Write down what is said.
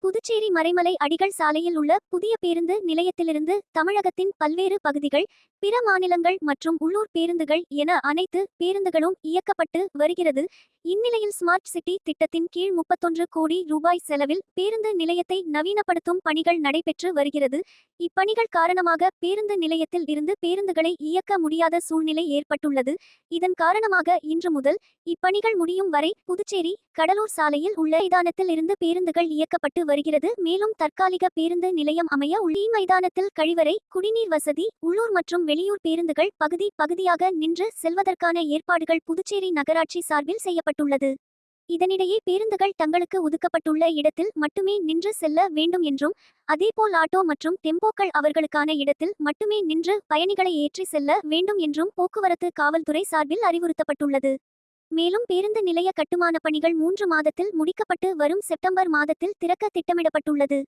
புதுச்சேரி மறைமலை அடிகள் சாலையில் உள்ள புதிய பேருந்து நிலையத்திலிருந்து தமிழகத்தின் பல்வேறு பகுதிகள், பிற மாநிலங்கள் மற்றும் உள்ளூர் பேருந்துகள் என அனைத்து பேருந்துகளும் இயக்கப்பட்டு வருகிறது. இந்நிலையில் ஸ்மார்ட் சிட்டி திட்டத்தின் கீழ் 31 கோடி ரூபாய் செலவில் பேருந்து நிலையத்தை நவீனப்படுத்தும் பணிகள் நடைபெற்று வருகிறது. இப்பணிகள் காரணமாக பேருந்து நிலையத்தில் இருந்து பேருந்துகளை இயக்க முடியாத சூழ்நிலை ஏற்பட்டுள்ளது. இதன் காரணமாக இன்று முதல் இப்பணிகள் முடியும் வரை புதுச்சேரி கடலூர் சாலையில் உள்ள மைதானத்தில் இருந்து பேருந்துகள் இயக்கப்பட்டு வருகிறது. மேலும் தற்காலிக பேருந்து நிலையம் அமைய உள்ள மைதானத்தில் கழிவறை, குடிநீர் வசதி, உள்ளூர் மற்றும் வெளியூர் பேருந்துகள் பகுதியாக நின்று செல்வதற்கான ஏற்பாடுகள் புதுச்சேரி நகராட்சி சார்பில் செய்யப்பட்டுள்ளது. இதனிடையே பேருந்துகள் தங்களுக்கு ஒதுக்கப்பட்டுள்ள இடத்தில் மட்டுமே நின்று செல்ல வேண்டும் என்றும், அதேபோல் ஆட்டோ மற்றும் டெம்போக்கள் அவர்களுக்கான இடத்தில் மட்டுமே நின்று பயணிகளை ஏற்றி செல்ல வேண்டும் என்றும் போக்குவரத்து காவல்துறை சார்பில் அறிவுறுத்தப்பட்டுள்ளது. மேலும் பேருந்து நிலைய கட்டுமான பணிகள் 3 மாதத்தில் முடிக்கப்பட்டு வரும் செப்டம்பர் மாதத்தில் திறக்க திட்டமிடப்பட்டுள்ளது.